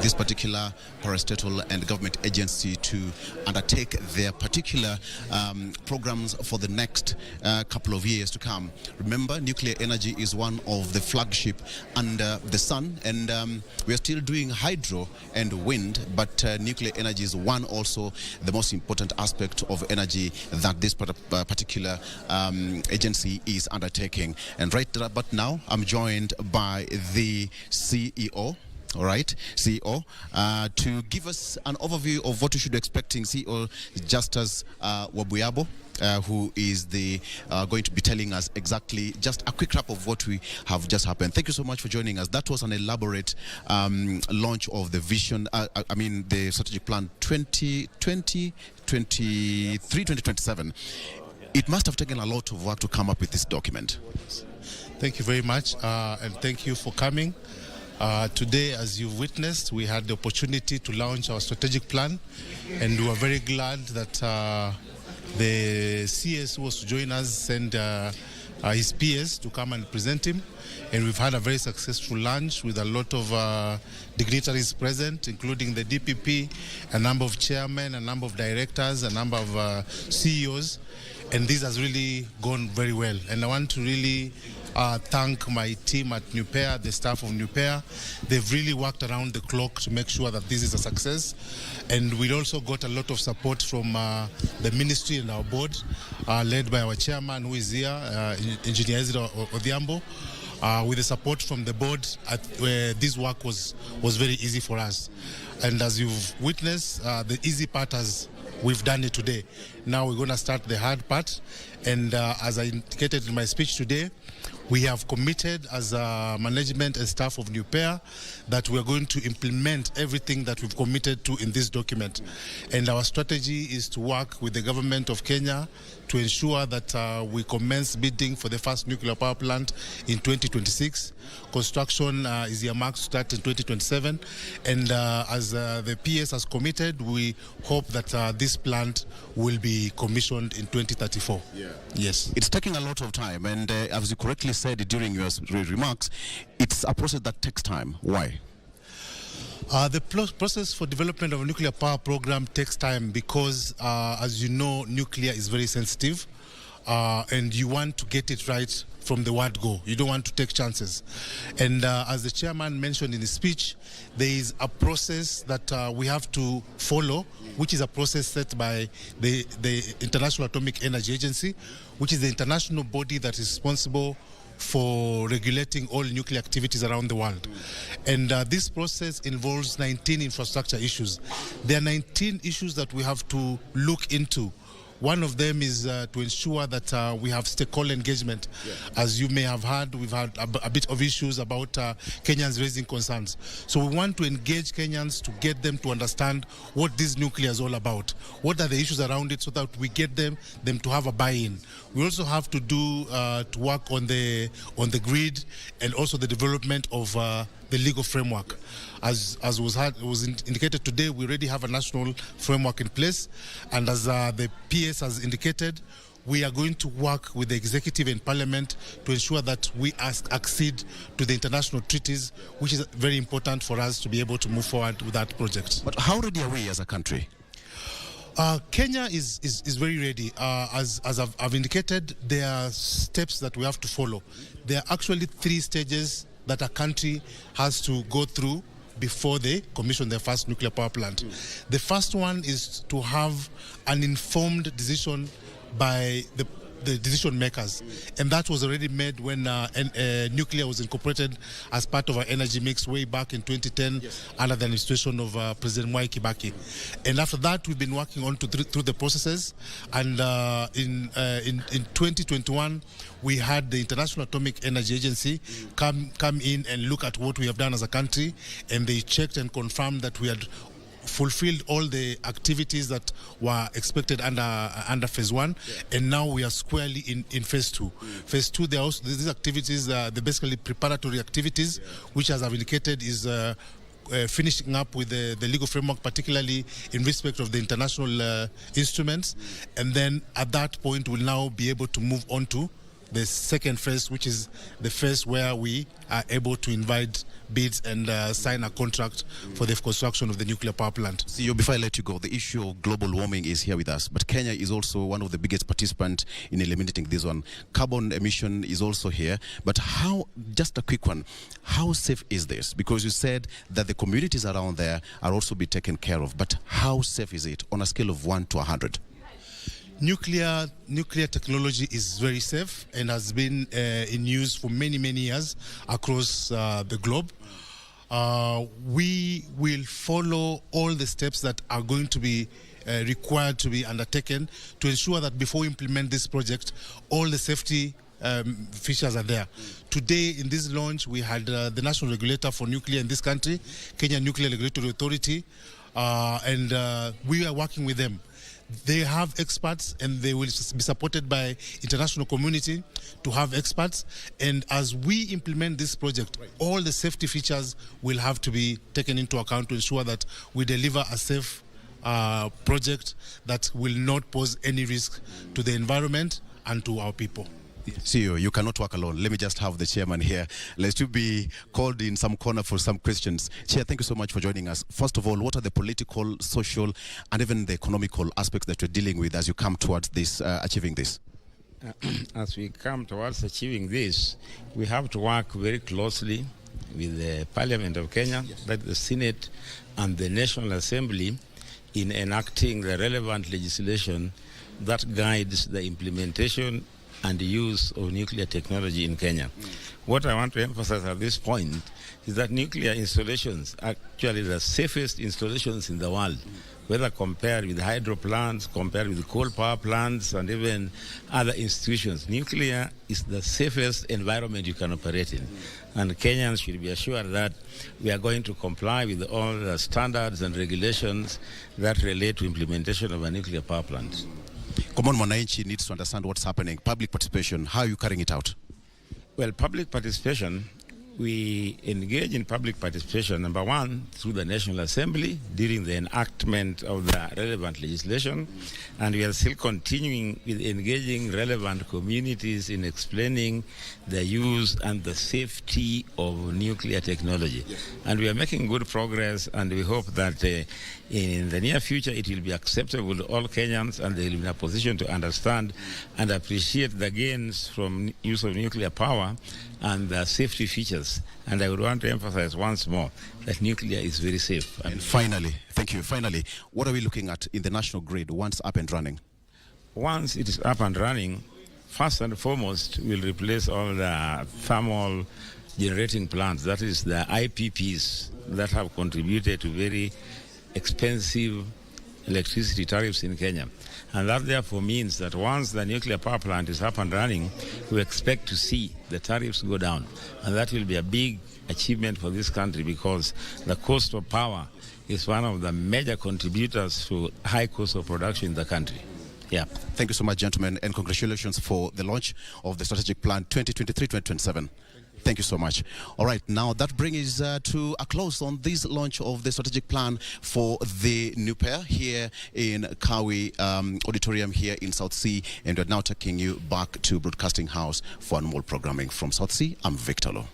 this particular parastatal and government agency to undertake their particular programs for the next couple of years to come. Remember, nuclear energy is one of the flagship under the sun, and we are still doing hydro and wind, but nuclear energy is one also the most important aspect of energy that this particular agency is undertaking. And right about now, I'm joined by the CEO. All right, CEO, to give us an overview of what you should be expecting. CEO Justus Wabuyabo, who is the going to be telling us exactly just a quick wrap of what we have just happened. Thank you so much for joining us. That was an elaborate launch of the vision, the strategic plan 2023-2027. It must have taken a lot of work to come up with this document. Thank you very much, and thank you for coming. Today, as you've witnessed, we had the opportunity to launch our strategic plan, and we were very glad that the CS who was to join us sent his peers to come and present him. And we've had a very successful launch with a lot of dignitaries present, including the DPP, a number of chairmen, a number of directors, a number of CEOs. And this has really gone very well. And I want to really thank my team at Nupea, the staff of Nupea. They've really worked around the clock to make sure that this is a success. And we also got a lot of support from the ministry and our board, led by our chairman, who is here, Engineer Ezra Odhiambo. With the support from the board, this work was very easy for us. And as you've witnessed, the easy part we've done it today. Now we're going to start the hard part. And as I indicated in my speech today, we have committed as management and staff of Nupea that we are going to implement everything that we've committed to in this document. And our strategy is to work with the government of Kenya to ensure that we commence bidding for the first nuclear power plant in 2026. Construction is earmarked to start in 2027. And as the PS has committed, we hope that this plant will be commissioned in 2034. Yeah. Yes. It's taking a lot of time, and as you correctly said during your remarks, it's a process that takes time. Why? The process for development of a nuclear power program takes time because, as you know, nuclear is very sensitive, and you want to get it right from the word go. You don't want to take chances. And as the chairman mentioned in his speech, there is a process that we have to follow, which is a process set by the International Atomic Energy Agency, which is the international body that is responsible for regulating all nuclear activities around the world. And this process involves 19 infrastructure issues. There are 19 issues that we have to look into. One of them is to ensure that we have stakeholder engagement. Yeah. As you may have heard, we've had a bit of issues about Kenyans raising concerns. So we want to engage Kenyans to get them to understand what this nuclear is all about. What are the issues around it so that we get them to have a buy-in. We also have to do to work on the grid and also the development of the legal framework. As was indicated today, we already have a national framework in place, and as the PS has indicated, we are going to work with the executive and parliament to ensure that we accede to the international treaties, which is very important for us to be able to move forward with that project. But how ready are we as a country? Kenya is very ready. As I've indicated, there are steps that we have to follow. There are actually 3 stages that a country has to go through before they commission their first nuclear power plant. The first one is to have an informed decision by the decision makers, and that was already made when nuclear was incorporated as part of our energy mix way back in 2010. Yes. Under the administration of President Mwai Kibaki. And after that, we've been working on through the processes, and in 2021 we had the International Atomic Energy Agency come in and look at what we have done as a country, and they checked and confirmed that we had fulfilled all the activities that were expected under phase 1, and now we are squarely in phase 2. Phase 2, there are also these activities, they're basically preparatory activities, which, as I've indicated, is finishing up with the legal framework, particularly in respect of the international instruments, and then at that point we'll now be able to move on to the second phase, which is the phase where we are able to invite bids and sign a contract for the construction of the nuclear power plant. See, before I let you go, the issue of global warming is here with us, but Kenya is also one of the biggest participants in eliminating this one. Carbon emission is also here, but how, just a quick one, how safe is this? Because you said that the communities around there are also be taken care of, but how safe is it on a scale of 1 to 100? Nuclear technology is very safe and has been in use for many years across the globe. We will follow all the steps that are going to be required to be undertaken to ensure that before we implement this project, all the safety features are there. Today in this launch we had the national regulator for nuclear in this country, Kenya Nuclear Regulatory Authority, and we are working with them. They have experts and they will be supported by international community to have experts, and as we implement this project, all the safety features will have to be taken into account to ensure that we deliver a safe project that will not pose any risk to the environment and to our people. CEO, you cannot work alone. Let me just have the chairman here. Let's you be called in some corner for some questions. Chair, thank you so much for joining us. First of all, what are the political, social, and even the economical aspects that you're dealing with as you come towards this, achieving this? As we come towards achieving this, we have to work very closely with the Parliament of Kenya, that the Senate and the National Assembly, in enacting the relevant legislation that guides the implementation and the use of nuclear technology in Kenya. What I want to emphasize at this point is that nuclear installations are actually the safest installations in the world, whether compared with hydro plants, compared with coal power plants, and even other institutions. Nuclear is the safest environment you can operate in. And Kenyans should be assured that we are going to comply with all the standards and regulations that relate to implementation of a nuclear power plant. Common Mwananchi needs to understand what's happening. Public participation, how are you carrying it out? Well, public participation, we engage in public participation, number one, through the National Assembly during the enactment of the relevant legislation, and we are still continuing with engaging relevant communities in explaining the use and the safety of nuclear technology. Yes. And we are making good progress, and we hope that in the near future it will be acceptable to all Kenyans, and they will be in a position to understand and appreciate the gains from use of nuclear power and the safety features. And I would want to emphasize once more that nuclear is very safe. And finally, thank you, finally, what are we looking at in the national grid once up and running? Once it is up and running, first and foremost, we'll replace all the thermal generating plants, that is the IPPs that have contributed to very expensive electricity tariffs in Kenya. And that therefore means that once the nuclear power plant is up and running, we expect to see the tariffs go down. And that will be a big achievement for this country, because the cost of power is one of the major contributors to high cost of production in the country. Yeah. Thank you so much, gentlemen, and congratulations for the launch of the strategic plan 2023-2027. Thank you so much. All right, now that brings us to a close on this launch of the strategic plan for the new pair here in Kawi Auditorium here in South Sea, and we're now taking you back to Broadcasting House for more programming from South Sea. I'm Victor Lo.